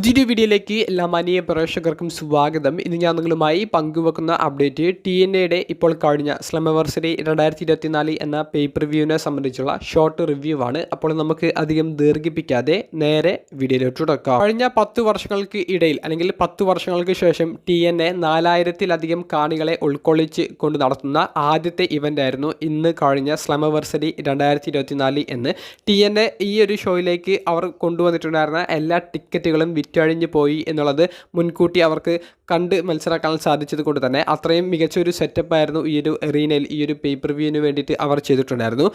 പുതിയൊരു വീഡിയോയിലേക്ക് എല്ലാ മാന്യ പ്രേക്ഷകർക്കും സ്വാഗതം. ഇന്ന് ഞാൻ നിങ്ങളുമായി പങ്കുവെക്കുന്ന അപ്ഡേറ്റ് TNAയുടെ ഇപ്പോൾ കഴിഞ്ഞ സ്ലംവർസറി 2024 എന്ന പേപ്പർ വ്യൂവിനെ സംബന്ധിച്ചുള്ള ഷോർട്ട് റിവ്യൂ ആണ്. അപ്പോൾ നമുക്ക് അധികം ദീർഘിപ്പിക്കാതെ നേരെ വീഡിയോയിലോട്ട് തുടക്കാം. കഴിഞ്ഞ 10 വർഷങ്ങൾക്ക് ഇടയിൽ അല്ലെങ്കിൽ 10 വർഷങ്ങൾക്ക് ശേഷം TNA 4000-ലധികം കാണികളെ ഉൾക്കൊള്ളിച്ച് കൊണ്ട് നടത്തുന്ന ആദ്യത്തെ ഇവൻ്റ് ആയിരുന്നു ഇന്ന് കഴിഞ്ഞ സ്ലംവർസറി 2024 എന്ന്. TNA ഈ ഒരു ഷോയിലേക്ക് അവർ കൊണ്ടുവന്നിട്ടുണ്ടായിരുന്ന എല്ലാ ടിക്കറ്റുകളും വിറ്റഴിഞ്ഞു പോയി എന്നുള്ളത് മുൻകൂട്ടി അവർക്ക് കണ്ട് മനസ്സിലാക്കാൻ സാധിച്ചത് കൊണ്ട് തന്നെ അത്രയും മികച്ചൊരു സെറ്റപ്പായിരുന്നു ഈ ഒരു എറീനയിൽ ഈ ഒരു പേപ്പർ വ്യൂവിന് വേണ്ടിയിട്ട് അവർ ചെയ്തിട്ടുണ്ടായിരുന്നു.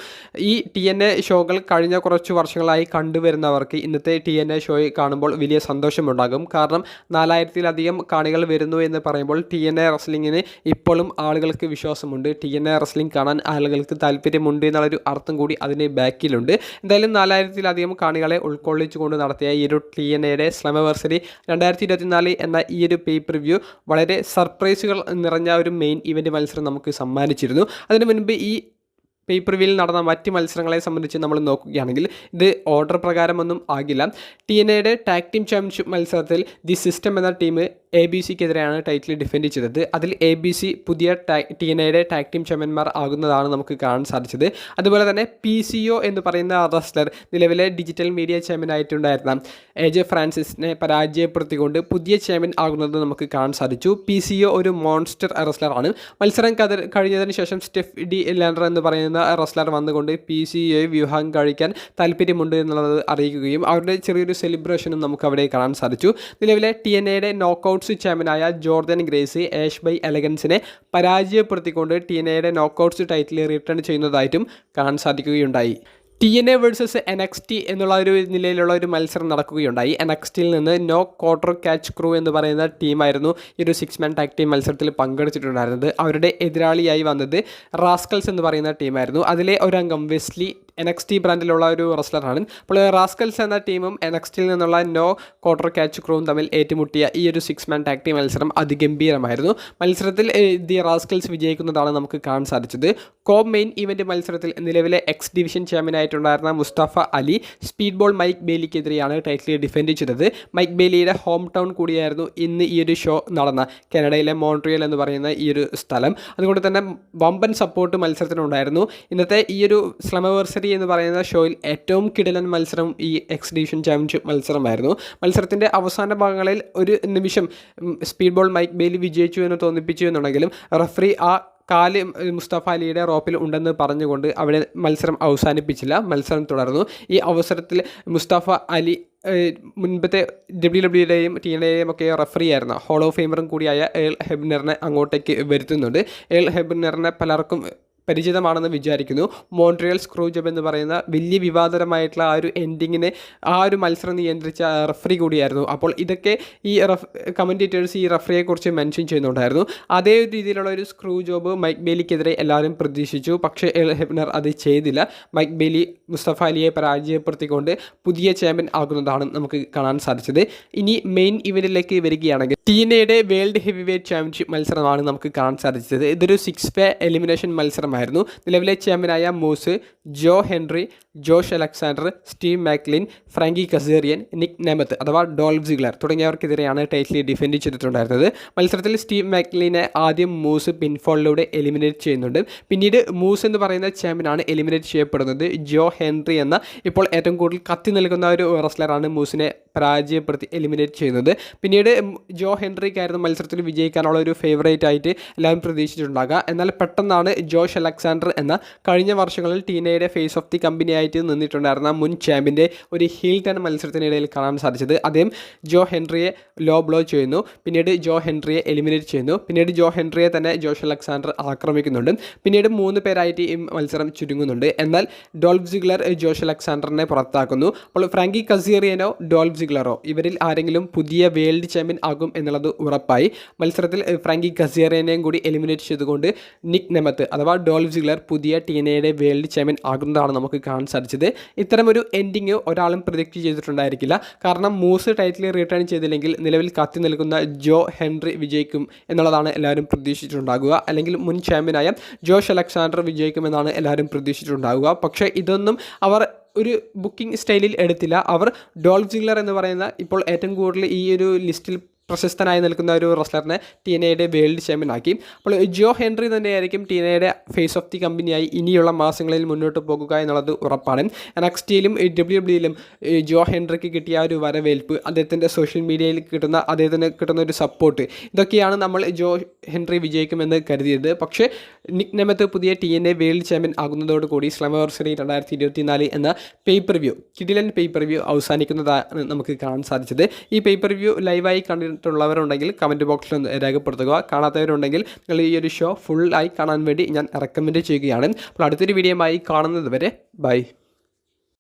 ഈ TNA ഷോകൾ കഴിഞ്ഞ കുറച്ച് വർഷങ്ങളായി കണ്ടുവരുന്നവർക്ക് ഇന്നത്തെ TNA ഷോയെ കാണുമ്പോൾ വലിയ സന്തോഷമുണ്ടാകും. കാരണം 4000-ലധികം കാണികൾ വരുന്നു എന്ന് പറയുമ്പോൾ TNA റെസ്ലിങ്ങിന് ഇപ്പോഴും ആളുകൾക്ക് വിശ്വാസമുണ്ട്. TNA റെസ്ലിംഗ് കാണാൻ ആളുകൾക്ക് താല്പര്യമുണ്ട് എന്നുള്ളൊരു അർത്ഥം കൂടി അതിന് ബാക്കിലുണ്ട്. എന്തായാലും 4000-ലധികം കാണികളെ ഉൾക്കൊള്ളിച്ചുകൊണ്ട് നടത്തിയ ഈ ഒരു TNAയുടെ സ്ലംവർസറി 2024 എന്ന ഈ ഒരു പേപ്പർ വ്യൂ വളരെ സർപ്രൈസുകൾ നിറഞ്ഞ ഒരു മെയിൻ ഇവൻ്റ് മത്സരം നമുക്ക് സമ്മാനിച്ചിരുന്നു. അതിനു മുൻപ് ഈ പേപ്പർ വ്യൂവിൽ നടന്ന മറ്റ് മത്സരങ്ങളെ സംബന്ധിച്ച് നമ്മൾ നോക്കുകയാണെങ്കിൽ ഇത് ഓർഡർ പ്രകാരമൊന്നും ആകില്ല. TNAയുടെ ടാഗ് ടീം ചാമ്പ്യൻഷിപ്പ് മത്സരത്തിൽ ദി സിസ്റ്റം എന്ന ടീം ABCക്കെതിരെയാണ് ടൈറ്റിൽ ഡിഫെൻഡ് ചെയ്തത്. അതിൽ ABC പുതിയ TNAയുടെ ടാഗ് ടീം ചാമ്പ്യന്മാർ ആകുന്നതാണ് നമുക്ക് കാണാൻ സാധിച്ചത്. അതുപോലെ തന്നെ PCO എന്ന് പറയുന്ന റെസ്ലർ നിലവിലെ ഡിജിറ്റൽ മീഡിയ ചാമ്പ്യൻ ആയിട്ടുണ്ടായിരുന്ന AJ ഫ്രാൻസിസിനെ പരാജയപ്പെടുത്തിക്കൊണ്ട് പുതിയ ചാമ്പ്യൻ ആകുന്നത് നമുക്ക് കാണാൻ സാധിച്ചു. PCO ഒരു മോൺസ്റ്റർ റെസ്ലറാണ്. മത്സരം കഴിഞ്ഞതിന് ശേഷം സ്റ്റെഫ് ഡി ലാൻഡർ എന്ന് പറയുന്ന റെസ്ലർ വന്നുകൊണ്ട് PCOയെ വിവാഹം കഴിക്കാൻ താല്പര്യമുണ്ട് എന്നുള്ളത് അറിയിക്കുകയും അവരുടെ ചെറിയൊരു സെലിബ്രേഷനും നമുക്ക് അവിടെ കാണാൻ സാധിച്ചു. നിലവിലെ TNAയുടെ നോക്കൌട്ട്സ് ചാമ്പ്യനായ ജോർദൻ ഗ്രേസി ആഷ് ബൈ എലഗൻസിനെ പരാജയപ്പെടുത്തിക്കൊണ്ട് TNAയുടെ നോക്കൌട്ട്സ് ടൈറ്റിൽ റിട്ടേൺ ചെയ്യുന്നതായിട്ടും കാണാൻ സാധിക്കുകയുണ്ടായി. TNA വേഴ്സസ് NXT എന്നുള്ള ഒരു നിലയിലുള്ള ഒരു മത്സരം നടക്കുകയുണ്ടായി. NXTയിൽ നിന്ന് നോ ക്വാർട്ടർ ക്യാച്ച് ക്രൂ എന്ന് പറയുന്ന ടീമായിരുന്നു ഈ ഒരു 6-man ടാഗ് ടീം മത്സരത്തിൽ പങ്കെടുത്തിട്ടുണ്ടായിരുന്നത്. അവരുടെ എതിരാളിയായി വന്നത് റാസ്കൽസ് എന്ന് പറയുന്ന ടീമായിരുന്നു. അതിലെ ഒരംഗം വെസ്ലി NXT ബ്രാൻഡിലുള്ള ഒരു റെസ്ലറാണ്. അപ്പോൾ റാസ്കൽസ് എന്ന ടീമും NXTയിൽ നിന്നുള്ള നോ ക്വാർട്ടർ ക്യാച്ച് ക്രൂവും തമ്മിൽ ഏറ്റുമുട്ടിയ ഈ ഒരു 6-man ടാഗ് ടീം മത്സരം അതിഗംഭീരമായിരുന്നു. മത്സരത്തിൽ ദി റാസ്കൽസ് വിജയിക്കുന്നതാണ് നമുക്ക് കാണാൻ സാധിച്ചത്. മെയിൻ ഇവൻ്റ് മത്സരത്തിൽ നിലവിലെ എക്സ് ഡിവിഷൻ ചാമ്പ്യനായിട്ടുണ്ടായിരുന്ന Mustafa Ali speed ball Mike ബെയിലിക്കെതിരെയാണ് ടൈറ്റിൽ ഡിഫെൻഡ് ചെയ്തത്. മൈക്ക് ബെയിലിയുടെ ഹോം ടൗൺ കൂടിയായിരുന്നു ഇന്ന് ഈ ഒരു ഷോ നടന്ന കാനഡയിലെ മോൺട്രിയൽ എന്ന് പറയുന്ന ഈ ഒരു സ്ഥലം. അതുകൊണ്ട് തന്നെ വമ്പൻ സപ്പോർട്ട് മത്സരത്തിനുണ്ടായിരുന്നു. ഇന്നത്തെ ഈ ഒരു സ്ലംവർസറി എന്ന് പറയുന്ന ഷോയിൽ ഏറ്റവും കിടിലൻ മത്സരം ഈ എക്സ് ഡിവിഷൻ ചാമ്പ്യൻഷിപ്പ് മത്സരമായിരുന്നു. മത്സരത്തിൻ്റെ അവസാന ഭാഗങ്ങളിൽ ഒരു നിമിഷം സ്പീഡ് ബോൾ മൈക്ക് ബെയിലി വിജയിച്ചു എന്ന് തോന്നിപ്പിച്ചു എന്നുണ്ടെങ്കിലും റഫറി ആ കാല് മുസ്തഫ അലിയുടെ റോപ്പിൽ ഉണ്ടെന്ന് പറഞ്ഞുകൊണ്ട് അവിടെ മത്സരം അവസാനിപ്പിച്ചില്ല. മത്സരം തുടർന്നു. ഈ അവസരത്തിൽ മുസ്തഫ അലി മുൻപത്തെ WWEയുടെയും TNAയുടെയും ഒക്കെ റഫറി ആയിരുന്ന ഹോൾ ഓഫ് ഫെയിമറും കൂടിയായ എൽ ഹെബ്നറിനെ അങ്ങോട്ടേക്ക് വരുത്തുന്നുണ്ട്. എൽ ഹെബ്നറിനെ പലർക്കും പരിചിതമാണെന്ന് വിചാരിക്കുന്നു. മോൺട്രിയൽ സ്ക്രൂ ജോബ് എന്ന് പറയുന്ന വലിയ വിവാദപരമായിട്ടുള്ള ആ ഒരു എൻഡിങ്ങിനെ ആ ഒരു മത്സരം നിയന്ത്രിച്ച റഫറി കൂടിയായിരുന്നു. അപ്പോൾ ഇതൊക്കെ ഈ കമൻറ്റേറ്റേഴ്സ് ഈ റഫറിയെക്കുറിച്ച് മെൻഷൻ ചെയ്യുന്നുണ്ടായിരുന്നു. അതേ രീതിയിലുള്ള ഒരു സ്ക്രൂ ജോബ് മൈക്ക് ബെയിലിക്കെതിരെ എല്ലാവരും പ്രതീക്ഷിച്ചു. പക്ഷേ എൽ ഹെബ്നർ അത് ചെയ്തില്ല. മൈക്ക് ബെയിലി മുസ്തഫ അലിയെ പരാജയപ്പെടുത്തിക്കൊണ്ട് പുതിയ ചാമ്പ്യൻ ആകുന്നതാണ് നമുക്ക് കാണാൻ സാധിച്ചത്. ഇനി മെയിൻ ഇവൻറ്റിലേക്ക് വരികയാണെങ്കിൽ TNAയുടെ വേൾഡ് ഹെവി വെയ്റ്റ് ചാമ്പ്യൻഷിപ്പ് മത്സരമാണ് നമുക്ക് കാണാൻ സാധിച്ചത്. ഇതൊരു 6-way എലിമിനേഷൻ മത്സരമായിരുന്നു. നിലവിലെ ചാമ്പ്യനായ Moose, Joe Hendry, Josh Alexander, Steve Maclin, Frankie Kazarian, Nic Nemeth അഥവാ ഡോൾഫ് സിഗ്ലർ തുടങ്ങിയവർക്കെതിരെയാണ് ടൈറ്റിൽ ഡിഫെൻഡ് ചെയ്തിട്ടുണ്ടായിരുന്നത്. മത്സരത്തിൽ സ്റ്റീവ് മാക്ലിനെ ആദ്യം മൂസ് പിൻഫോളിലൂടെ എലിമിനേറ്റ് ചെയ്യുന്നുണ്ട്. പിന്നീട് മൂസ് എന്ന് പറയുന്ന ചാമ്പ്യനാണ് എലിമിനേറ്റ് ചെയ്യപ്പെടുന്നത്. ജോ ഹെൻറി എന്ന ഇപ്പോൾ ഏറ്റവും കൂടുതൽ കത്തി നൽകുന്ന ഒരു റെസ്ലറാണ് മൂസിനെ പരാജയപ്പെടുത്തി എലിമിനേറ്റ് ചെയ്യുന്നത്. പിന്നീട് ജോ ഹെൻറിക്കായിരുന്നു മത്സരത്തിൽ വിജയിക്കാനുള്ള ഒരു ഫേവറേറ്റ് ആയിട്ട് എല്ലാവരും പ്രതീക്ഷിച്ചിട്ടുണ്ടാകുക. എന്നാൽ പെട്ടെന്നാണ് ജോഷ് അലക്സാണ്ടർ എന്ന കഴിഞ്ഞ വർഷങ്ങളിൽ TNAയുടെ ഫേസ് ഓഫ് ദി കമ്പനി ആയിട്ട് നിന്നിട്ടുണ്ടായിരുന്ന മുൻ ചാമ്പ്യൻ്റെ ഒരു ഹീൽ ടേൺ മത്സരത്തിനിടയിൽ കാണാൻ സാധിച്ചത്. അദ്ദേഹം ജോ ഹെൻറിയെ ലോ ബ്ലോ ചെയ്യുന്നു. പിന്നീട് ജോ ഹെൻറിയെ എലിമിനേറ്റ് ചെയ്യുന്നു. പിന്നീട് ജോ ഹെൻറിയെ തന്നെ ജോഷ് അലക്സാണ്ടർ ആക്രമിക്കുന്നുണ്ട്. പിന്നീട് 3 പേരായിട്ട് ഈ മത്സരം ചുരുങ്ങുന്നുണ്ട്. എന്നാൽ ഡോൾഫ് സിഗ്ലർ ജോഷ് അലക്സാണ്ടറിനെ പുറത്താക്കുന്നു. അപ്പോൾ ഫ്രാങ്കി കസീറിയനോ ഡോൾഫ് സിഗ്ലറോ ഇവരിൽ ആരെങ്കിലും പുതിയ വേൾഡ് ചാമ്പ്യൻ ആകും എന്നുള്ളത് ഉറപ്പായി. മത്സരത്തിൽ ഫ്രാങ്കി കസീറിയനെയും കൂടി എലിമിനേറ്റ് ചെയ്തുകൊണ്ട് നിക് നെമത്ത് അഥവാ ഡോൾഫ് സിഗ്ലർ പുതിയ TNAയുടെ വേൾഡ് ചാമ്പ്യൻ ആകുന്നതാണ് നമുക്ക് കാണാൻ സാധിച്ചത്. ഇത്തരമൊരു എൻഡിങ് ഒരാളും പ്രഡിക്റ്റ് ചെയ്തിട്ടുണ്ടായിരിക്കില്ല. കാരണം മൂസ് ടൈറ്റിൽ റിട്ടേൺ ചെയ്തില്ലെങ്കിൽ നിലവിൽ കത്തി നിൽക്കുന്ന ജോ ഹെൻറി വിജയിക്കും എന്നുള്ളതാണ് എല്ലാവരും പ്രതീക്ഷിച്ചിട്ടുണ്ടാകുക. അല്ലെങ്കിൽ മുൻ ചാമ്പ്യനായ ജോഷ് അലക്സാണ്ടർ വിജയിക്കുമെന്നാണ് എല്ലാവരും പ്രതീക്ഷിച്ചിട്ടുണ്ടാകുക. പക്ഷേ ഇതൊന്നും അവർ ഒരു ബുക്കിംഗ് സ്റ്റൈലിൽ എടുത്തില്ല. അവർ ഡോൾഫ് സിഗ്ലർ എന്ന് പറയുന്ന ഇപ്പോൾ ഏറ്റവും കൂടുതൽ ഈ ഒരു ലിസ്റ്റിൽ പ്രശസ്തനായി നിൽക്കുന്ന ഒരു റെസ്ലറിനെ TNAയുടെ വേൾഡ് ചാമ്പ്യൻ ആക്കി. അപ്പോൾ ജോ ഹെൻറി തന്നെയായിരിക്കും TNAയുടെ ഫേസ് ഓഫ് ദി കമ്പനിയായി ഇനിയുള്ള മാസങ്ങളിൽ മുന്നോട്ട് പോകുക എന്നുള്ളത് ഉറപ്പാണ്. NXTയിലും WWEയിലും ജോ ഹെൻറിക്ക് കിട്ടിയ ഒരു വരവേൽപ്പ്, അദ്ദേഹത്തിൻ്റെ സോഷ്യൽ മീഡിയയിൽ അദ്ദേഹത്തിന് കിട്ടുന്ന ഒരു സപ്പോർട്ട്, ഇതൊക്കെയാണ് നമ്മൾ ജോ ഹെൻറി വിജയിക്കുമെന്ന് കരുതിയത്. പക്ഷേ നിക് നെമത്ത് പുതിയ TNA വേൾഡ് ചാമ്പ്യൻ ആകുന്നതോടുകൂടി സ്ലമിവേഴ്സറി 2024 എന്ന കിടിലൻ പേപ്പർ വ്യൂ അവസാനിക്കുന്നതാണ് നമുക്ക് കാണാൻ സാധിച്ചത്. ഈ പേപ്പർ വ്യൂ ലൈവായി കണ്ടിട്ടുള്ളവരുണ്ടെങ്കിൽ കമൻറ്റ് ബോക്സിൽ ഒന്ന് രേഖപ്പെടുത്തുക. കാണാത്തവരുണ്ടെങ്കിൽ നിങ്ങൾ ഈ ഒരു ഷോ ഫുള്ളായി കാണാൻ വേണ്ടി ഞാൻ റെക്കമെൻഡ് ചെയ്യുകയാണ്. അപ്പോൾ അടുത്തൊരു വീഡിയോയുമായി കാണുന്നത് വരെ ബൈ.